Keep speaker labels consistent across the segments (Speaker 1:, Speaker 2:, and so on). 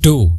Speaker 1: 2।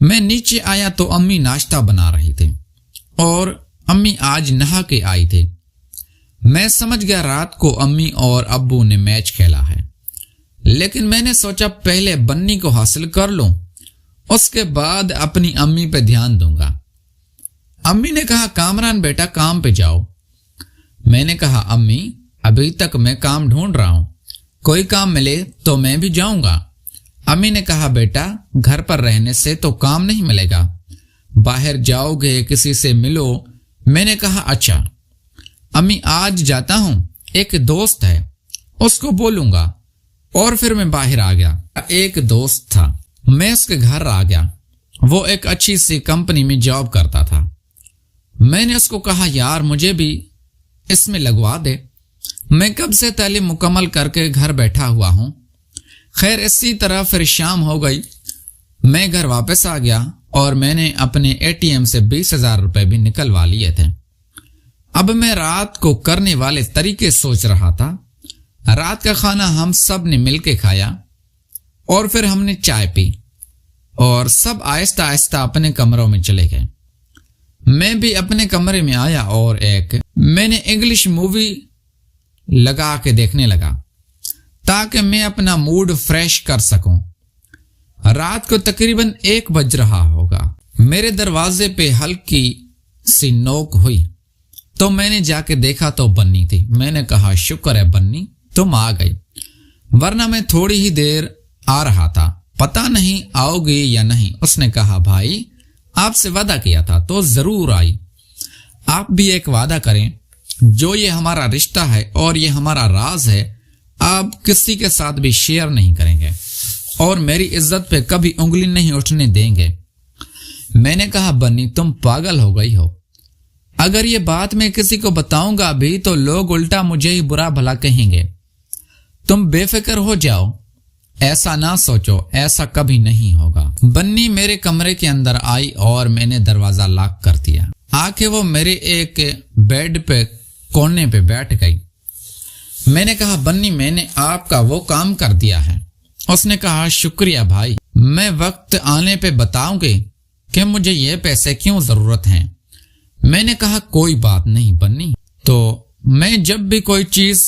Speaker 1: میں نیچے آیا تو امی ناشتہ بنا رہی تھی اور امی آج نہا کے آئی تھی۔ میں سمجھ گیا رات کو امی اور ابو نے میچ کھیلا ہے، لیکن میں نے سوچا پہلے بنی کو حاصل کر لوں، اس کے بعد اپنی امی پہ دھیان دوں گا۔ امی نے کہا کامران بیٹا کام پہ جاؤ۔ میں نے کہا امی ابھی تک میں کام ڈھونڈ رہا ہوں، کوئی کام ملے تو میں بھی جاؤں گا۔ امی نے کہا بیٹا گھر پر رہنے سے تو کام نہیں ملے گا، باہر جاؤ گے کسی سے ملو۔ میں نے کہا اچھا امی آج جاتا ہوں، ایک دوست ہے اس کو بولوں گا۔ اور پھر میں باہر آ گیا۔ ایک دوست تھا، میں اس کے گھر آ گیا، وہ ایک اچھی سی کمپنی میں جاب کرتا تھا۔ میں نے اس کو کہا یار مجھے بھی اس میں لگوا دے، میں کب سے تعلیم مکمل کر کے گھر بیٹھا ہوا ہوں۔ خیر اسی طرح پھر شام ہو گئی، میں گھر واپس آ گیا اور میں نے اپنے ATM سے 20,000 روپے بھی نکلوا لیے تھے۔ اب میں رات کو کرنے والے طریقے سوچ رہا تھا۔ رات کا کھانا ہم سب نے مل کے کھایا اور پھر ہم نے چائے پی اور سب آہستہ آہستہ اپنے کمروں میں چلے گئے۔ میں بھی اپنے کمرے میں آیا اور میں نے انگلش مووی لگا کے دیکھنے لگا تاکہ میں اپنا موڈ فریش کر سکوں۔ رات کو تقریباً 1 بج رہا ہوگا، میرے دروازے پہ ہلکی سی نوک ہوئی تو میں نے جا کے دیکھا تو بنی تھی۔ میں نے کہا شکر ہے بنی تم آ گئی، ورنہ میں تھوڑی ہی دیر آ رہا تھا، پتہ نہیں آؤ گی یا نہیں۔ اس نے کہا بھائی آپ سے وعدہ کیا تھا تو ضرور آئی، آپ بھی ایک وعدہ کریں، جو یہ ہمارا رشتہ ہے اور یہ ہمارا راز ہے آپ کسی کے ساتھ بھی شیئر نہیں کریں گے اور میری عزت پہ کبھی انگلی نہیں اٹھنے دیں گے۔ میں نے کہا بنی تم پاگل ہو گئی ہو، اگر یہ بات میں کسی کو بتاؤں گا بھی تو لوگ الٹا مجھے ہی برا بھلا کہیں گے، تم بے فکر ہو جاؤ، ایسا نہ سوچو، ایسا کبھی نہیں ہوگا۔ بنی میرے کمرے کے اندر آئی اور میں نے دروازہ لاک کر دیا۔ آ کے وہ میرے ایک بیڈ پہ کونے پہ بیٹھ گئی۔ میں نے کہا بنی میں نے آپ کا وہ کام کر دیا ہے۔ اس نے کہا شکریہ بھائی، میں وقت آنے پہ بتاؤں گی کہ مجھے یہ پیسے کیوں ضرورت ہیں۔ میں نے کہا کوئی بات نہیں بنی، تو میں جب بھی کوئی چیز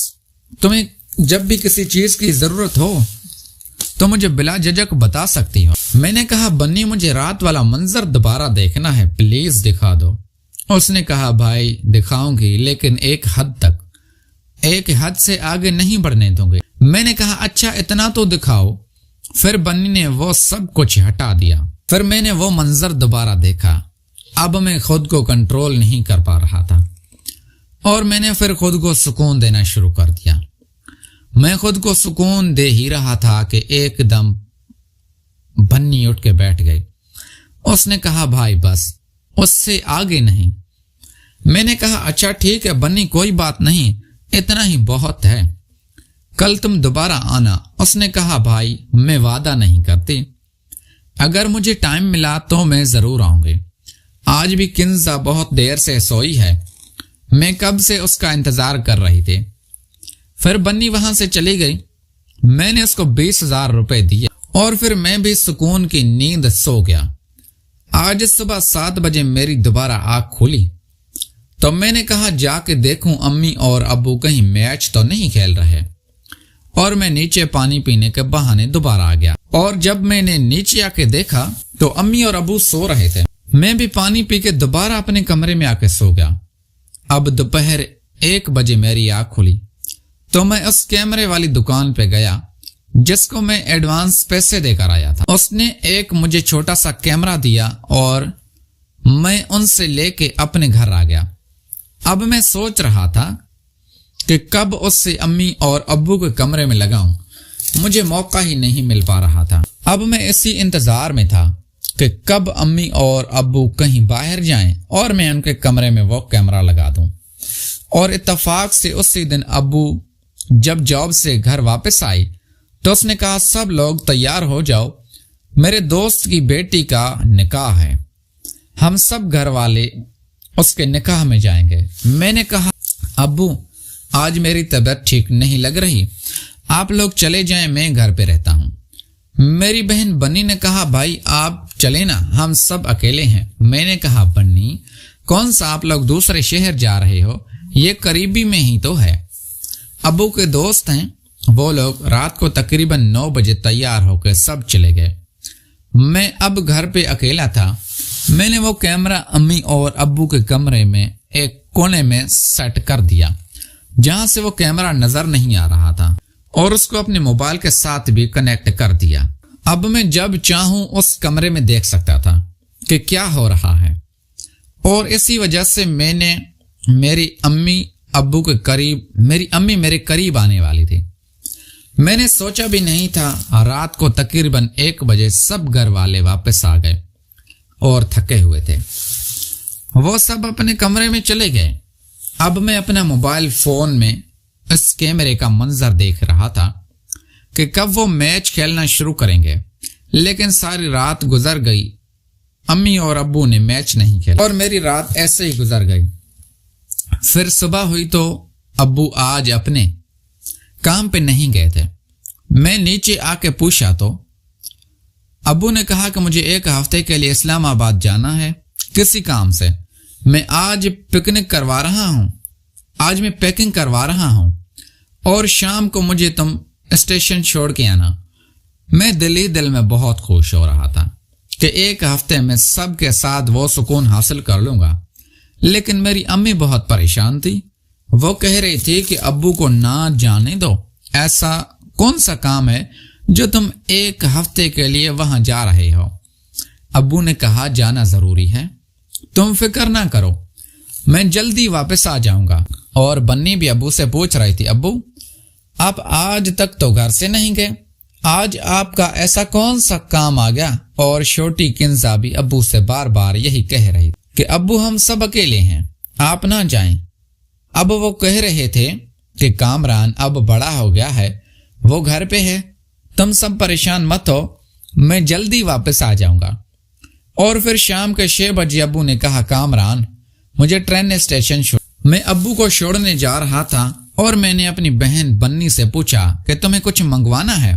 Speaker 1: تمہیں جب بھی کسی چیز کی ضرورت ہو تو مجھے بلا جھجک بتا سکتی ہو۔ میں نے کہا بنی مجھے رات والا منظر دوبارہ دیکھنا ہے، پلیز دکھا دو۔ اس نے کہا بھائی دکھاؤں گی لیکن ایک حد تک، ایک حد سے آگے نہیں بڑھنے دوں گے۔ میں نے کہا اچھا اتنا تو دکھاؤ۔ پھر بنی نے وہ سب کچھ ہٹا دیا۔ پھر میں نے وہ منظر دوبارہ دیکھا۔ اب میں خود کو کنٹرول نہیں کر پا رہا تھا اور میں نے پھر خود کو سکون دینا شروع کر دیا۔ میں خود کو سکون دے ہی رہا تھا کہ ایک دم بنی اٹھ کے بیٹھ گئی۔ اس نے کہا بھائی بس اس سے آگے نہیں۔ میں نے کہا اچھا ٹھیک ہے بنی کوئی بات نہیں، اتنا ہی بہت ہے، کل تم دوبارہ آنا۔ اس نے کہا بھائی میں وعدہ نہیں کرتی، اگر مجھے ٹائم ملا تو میں ضرور آؤں گی۔ آج بھی کنزا بہت دیر سے سوئی ہے، میں کب سے اس کا انتظار کر رہی تھی۔ پھر بنی وہاں سے چلی گئی۔ میں نے اس کو 20,000 روپے دیے اور پھر میں بھی سکون کی نیند سو گیا۔ آج صبح 7 بجے میری دوبارہ آنکھ کھلی تو میں نے کہا جا کے دیکھوں امی اور ابو کہیں میچ تو نہیں کھیل رہے، اور میں نیچے پانی پینے کے بہانے دوبارہ آ گیا، اور جب میں نے نیچے آ کے دیکھا تو امی اور ابو سو رہے تھے۔ میں بھی پانی پی کے دوبارہ اپنے کمرے میں آ کے سو گیا۔ اب دوپہر 1 بجے میری آنکھ کھلی تو میں اس کیمرے والی دکان پہ گیا جس کو میں ایڈوانس پیسے دے کر آیا تھا۔ اس نے ایک مجھے چھوٹا سا کیمرہ دیا اور میں ان سے لے کے اپنے گھر آ گیا۔ اب میں سوچ رہا تھا کہ کب اس سے امی اور ابو کے کمرے میں لگاؤں، مجھے موقع ہی نہیں مل پا رہا تھا۔ اب میں اسی انتظار میں تھا کہ کب امی اور ابو کہیں باہر جائیں اور میں ان کے کمرے میں وہ کیمرہ لگا دوں۔ اور اتفاق سے اسی دن ابو جب جاب سے گھر واپس آئی تو اس نے کہا سب لوگ تیار ہو جاؤ، میرے دوست کی بیٹی کا نکاح ہے، ہم سب گھر والے اس کے نکاح میں جائیں گے۔ میں نے کہا ابو آج میری طبیعت ٹھیک نہیں لگ رہی، آپ لوگ چلے جائیں، میں گھر پہ رہتا ہوں۔ میری بہن بنی نے کہا بھائی آپ چلے نا، ہم سب اکیلے ہیں۔ میں نے کہا بنی کون سا آپ لوگ دوسرے شہر جا رہے ہو؟ یہ قریبی میں ہی تو ہے۔ ابو کے دوست ہیں، وہ لوگ رات کو تقریباً 9 بجے تیار ہو کے سب چلے گئے۔ میں اب گھر پہ اکیلا تھا۔ میں نے وہ کیمرہ امی اور ابو کے کمرے میں ایک کونے میں سیٹ کر دیا جہاں سے وہ کیمرہ نظر نہیں آ رہا تھا، اور اس کو اپنے موبائل کے ساتھ بھی کنیکٹ کر دیا۔ اب میں جب چاہوں اس کمرے میں دیکھ سکتا تھا کہ کیا ہو رہا ہے، اور اسی وجہ سے میں نے میری امی میرے قریب آنے والی تھی۔ میں نے سوچا بھی نہیں تھا۔ رات کو تقریباً 1 بجے سب گھر والے واپس آ گئے اور تھکے ہوئے تھے۔ وہ سب اپنے کمرے میں چلے گئے۔ اب میں اپنا موبائل فون میں اس کیمرے کا منظر دیکھ رہا تھا کہ کب وہ میچ کھیلنا شروع کریں گے، لیکن ساری رات گزر گئی، امی اور ابو نے میچ نہیں کھیلا اور میری رات ایسے ہی گزر گئی۔ پھر صبح ہوئی تو ابو آج اپنے کام پہ نہیں گئے تھے۔ میں نیچے آ کے پوچھا تو ابو نے کہا کہ مجھے 1 ہفتے کے لیے اسلام آباد جانا ہے کسی کام سے۔ میں آج پیکنگ کروا رہا ہوں اور شام کو مجھے تم اسٹیشن چھوڑ کے آنا۔ میں دل میں بہت خوش ہو رہا تھا کہ 1 ہفتے میں سب کے ساتھ وہ سکون حاصل کر لوں گا، لیکن میری امی بہت پریشان تھی۔ وہ کہہ رہی تھی کہ ابو کو نہ جانے دو، ایسا کون سا کام ہے جو تم 1 ہفتے کے لیے وہاں جا رہے ہو؟ ابو نے کہا جانا ضروری ہے، تم فکر نہ کرو، میں جلدی واپس آ جاؤں گا۔ اور بنی بھی ابو سے پوچھ رہی تھی ابو آپ آج تک تو گھر سے نہیں گئے، آج آپ کا ایسا کون سا کام آ گیا؟ اور چھوٹی کنزا بھی ابو سے بار بار یہی کہہ رہی کہ ابو ہم سب اکیلے ہیں، آپ نہ جائیں۔ اب وہ کہہ رہے تھے کہ کامران اب بڑا ہو گیا ہے، وہ گھر پہ ہے، تم سب پریشان مت ہو، میں جلدی واپس آ جاؤں گا۔ اور پھر شام کے 6 بجے ابو نے کہا کامران مجھے ٹرین اسٹیشن میں ابو کو چھوڑنے جا رہا تھا، اور میں نے اپنی بہن بنی سے پوچھا کہ تمہیں کچھ منگوانا ہے؟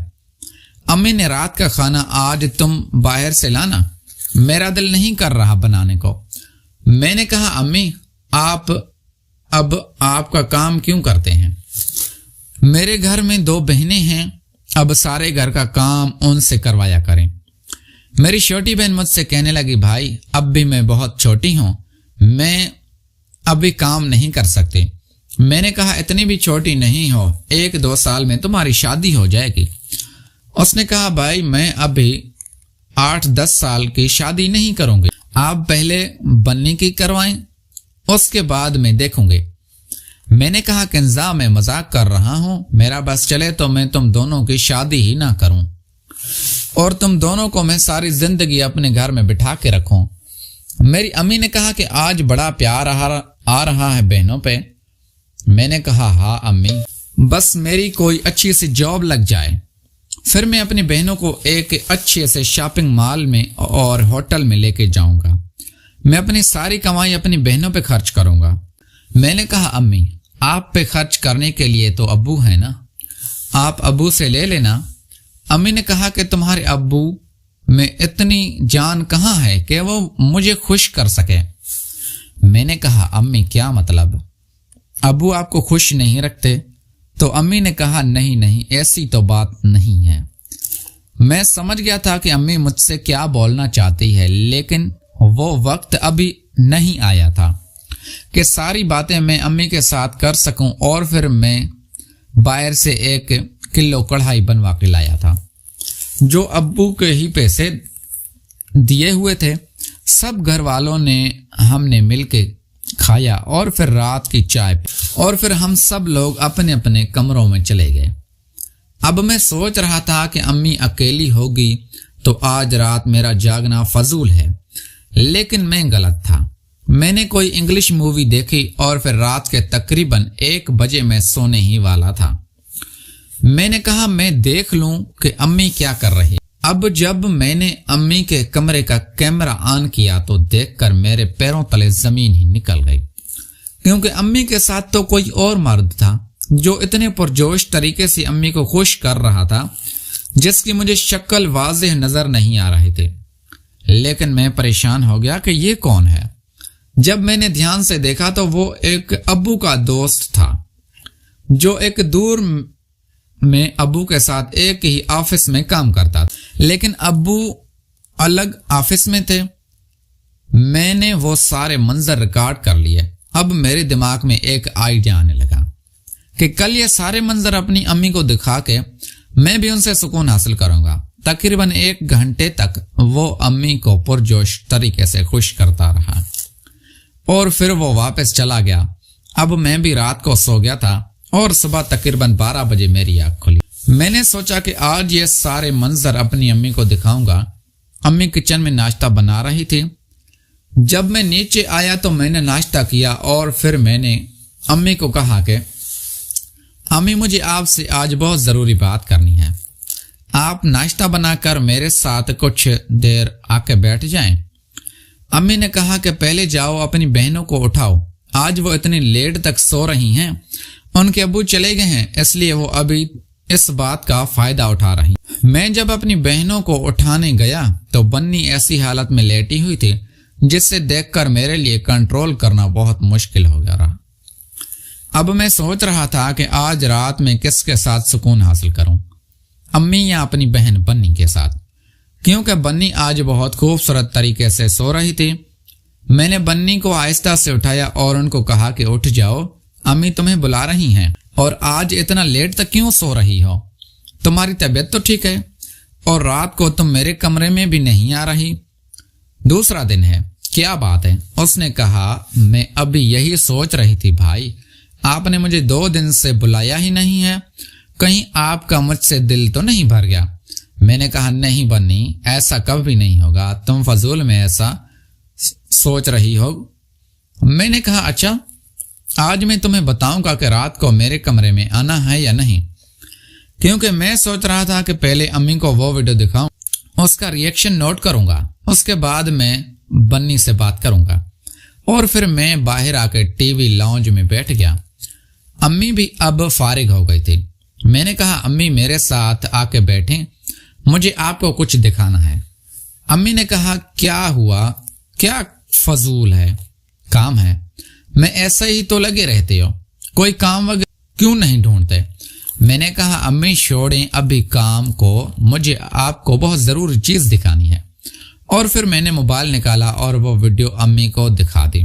Speaker 1: امی نے رات کا کھانا آج تم باہر سے لانا، میرا دل نہیں کر رہا بنانے کو۔ میں نے کہا امی آپ کا کام کیوں کرتے ہیں؟ میرے گھر میں 2 بہنیں ہیں، اب سارے گھر کا کام ان سے کروایا کریں۔ میری چھوٹی بہن مجھ سے کہنے لگی بھائی اب بھی میں بہت چھوٹی ہوں، میں ابھی کام نہیں کر سکتی۔ میں نے کہا اتنی بھی چھوٹی نہیں ہو، 1-2 سال میں تمہاری شادی ہو جائے گی۔ اس نے کہا بھائی میں ابھی 8-10 سال کی شادی نہیں کروں گی، آپ پہلے بننے کی کروائیں، اس کے بعد میں دیکھوں گی۔ میں نے کہا کنزا میں مذاق کر رہا ہوں، میرا بس چلے تو میں تم دونوں کی شادی ہی نہ کروں اور تم دونوں کو میں ساری زندگی اپنے گھر میں بٹھا کے رکھوں۔ میری امی نے کہا کہ آج بڑا پیار آ رہا ہے بہنوں پہ۔ میں نے کہا ہاں امی، بس میری کوئی اچھی سی جاب لگ جائے، پھر میں اپنی بہنوں کو ایک اچھے سے شاپنگ مال میں اور ہوٹل میں لے کے جاؤں گا، میں اپنی ساری کمائی اپنی بہنوں پہ خرچ کروں گا۔ میں نے کہا امی آپ پہ خرچ کرنے کے لیے تو ابو ہے نا، آپ ابو سے لے لینا۔ امی نے کہا کہ تمہارے ابو میں اتنی جان کہاں ہے کہ وہ مجھے خوش کر سکے۔ میں نے کہا امی کیا مطلب، ابو آپ کو خوش نہیں رکھتے؟ تو امی نے کہا نہیں ایسی تو بات نہیں ہے۔ میں سمجھ گیا تھا کہ امی مجھ سے کیا بولنا چاہتی ہے، لیکن وہ وقت ابھی نہیں آیا تھا کہ ساری باتیں میں امی کے ساتھ کر سکوں، اور پھر میں باہر سے 1 کلو کڑھائی بنوا کے لایا تھا جو ابو کے ہی پیسے دیے ہوئے تھے۔ سب گھر والوں نے ہم نے مل کے کھایا اور پھر رات کی چائے اور پھر ہم سب لوگ اپنے اپنے کمروں میں چلے گئے۔ اب میں سوچ رہا تھا کہ امی اکیلی ہوگی تو آج رات میرا جاگنا فضول ہے، لیکن میں غلط تھا۔ میں نے کوئی انگلش مووی دیکھی اور پھر رات کے تقریباً 1 بجے میں سونے ہی والا تھا۔ میں نے کہا میں دیکھ لوں کہ امی کیا کر رہی۔ اب جب میں نے امی کے کمرے کا کیمرہ آن کیا تو دیکھ کر میرے پیروں تلے زمین ہی نکل گئی، کیونکہ امی کے ساتھ تو کوئی اور مرد تھا جو اتنے پرجوش طریقے سے امی کو خوش کر رہا تھا جس کی مجھے شکل واضح نظر نہیں آ رہی تھی، لیکن میں پریشان ہو گیا کہ یہ کون ہے۔ جب میں نے دھیان سے دیکھا تو وہ ایک ابو کا دوست تھا جو ایک دور میں ابو کے ساتھ ایک ہی آفس میں کام کرتا تھا، لیکن ابو الگ آفس میں تھے۔ میں نے وہ سارے منظر ریکارڈ کر لیے۔ اب میرے دماغ میں ایک آئیڈیا آنے لگا کہ کل یہ سارے منظر اپنی امی کو دکھا کے میں بھی ان سے سکون حاصل کروں گا۔ تقریباً 1 گھنٹے تک وہ امی کو پرجوش طریقے سے خوش کرتا رہا اور پھر وہ واپس چلا گیا۔ اب میں بھی رات کو سو گیا تھا اور صبح تقریباً 12 بجے میری آنکھ کھلی۔ میں نے سوچا کہ آج یہ سارے منظر اپنی امی کو دکھاؤں گا۔ امی کچن میں ناشتہ بنا رہی تھی۔ جب میں نیچے آیا تو میں نے ناشتہ کیا اور پھر میں نے امی کو کہا کہ امی مجھے آپ سے آج بہت ضروری بات کرنی ہے، آپ ناشتہ بنا کر میرے ساتھ کچھ دیر آ کے بیٹھ جائیں۔ امی نے کہا کہ پہلے جاؤ اپنی بہنوں کو اٹھاؤ، آج وہ اتنی لیٹ تک سو رہی ہیں، ان کے ابو چلے گئے ہیں اس لیے وہ ابھی اس بات کا فائدہ اٹھا رہی ہیں۔ میں جب اپنی بہنوں کو اٹھانے گیا تو بنی ایسی حالت میں لیٹی ہوئی تھی جس سے دیکھ کر میرے لیے کنٹرول کرنا بہت مشکل ہو گیا رہا۔ اب میں سوچ رہا تھا کہ آج رات میں کس کے ساتھ سکون حاصل کروں، امی یا اپنی بہن بنی کے ساتھ، کیونکہ بنی آج بہت خوبصورت طریقے سے سو رہی تھی۔ میں نے بنی کو آہستہ سے اٹھایا اور ان کو کہا کہ اٹھ جاؤ، امی تمہیں بلا رہی ہیں، اور آج اتنا لیٹ تک کیوں سو رہی ہو؟ تمہاری طبیعت تو ٹھیک ہے اور رات کو تم میرے کمرے میں بھی نہیں آ رہی۔ دوسرا دن ہے، کیا بات ہے؟ اس نے کہا میں ابھی یہی سوچ رہی تھی بھائی، آپ نے مجھے 2 دن سے بلایا ہی نہیں ہے، کہیں آپ کا مجھ سے دل تو نہیں بھر گیا؟ میں نے کہا نہیں بنی، ایسا کبھی نہیں ہوگا، تم فضول میں ایسا سوچ رہی ہو۔ میں نے کہا اچھا، آج میں تمہیں بتاؤں گا کہ رات کو میرے کمرے میں آنا ہے یا نہیں، کیونکہ میں سوچ رہا تھا کہ پہلے امی کو وہ ویڈیو دکھاؤں، اس کا ریئیکشن نوٹ کروں گا، اس کے بعد میں بنی سے بات کروں گا، اور پھر میں باہر آ کے ٹی وی لاؤنج میں بیٹھ گیا۔ امی بھی اب فارغ ہو گئی تھی۔ میں نے کہا امی میرے ساتھ آ کے بیٹھیں، مجھے آپ کو کچھ دکھانا ہے۔ امی نے کہا کیا ہوا؟ کیا فضول ہے کام ہے؟ میں ایسا ہی تو لگے رہتے ہو، کوئی کام وغیرہ کیوں نہیں ڈھونڈتے؟ میں نے کہا امی چھوڑیں ابھی کام کو، مجھے آپ کو بہت ضروری چیز دکھانی ہے، اور پھر میں نے موبائل نکالا اور وہ ویڈیو امی کو دکھا دی۔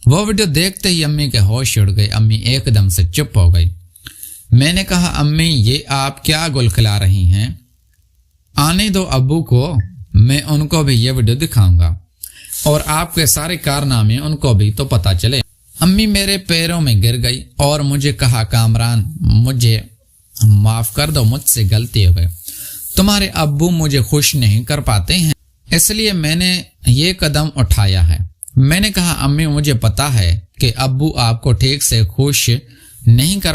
Speaker 1: وہ ویڈیو دیکھتے ہی امی کے ہوش اڑ گئے، امی ایک دم سے چپ ہو گئی۔ میں نے کہا امی یہ آپ کیا گل کھلا رہی ہیں؟ آنے دو ابو کو، میں ان کو بھی یہ ویڈیو دکھاؤں گا اور آپ کے سارے کارنامے ان کو بھی تو پتا چلے۔ امی میرے پیروں میں گر گئی اور مجھے کہا کامران مجھے معاف کر دو، مجھ سے غلطی ہو گئی، تمہارے ابو مجھے خوش نہیں کر پاتے ہیں اس لیے میں نے یہ قدم اٹھایا ہے۔ میں نے کہا امی مجھے پتا ہے کہ ابو آپ کو ٹھیک سے خوش نہیں کر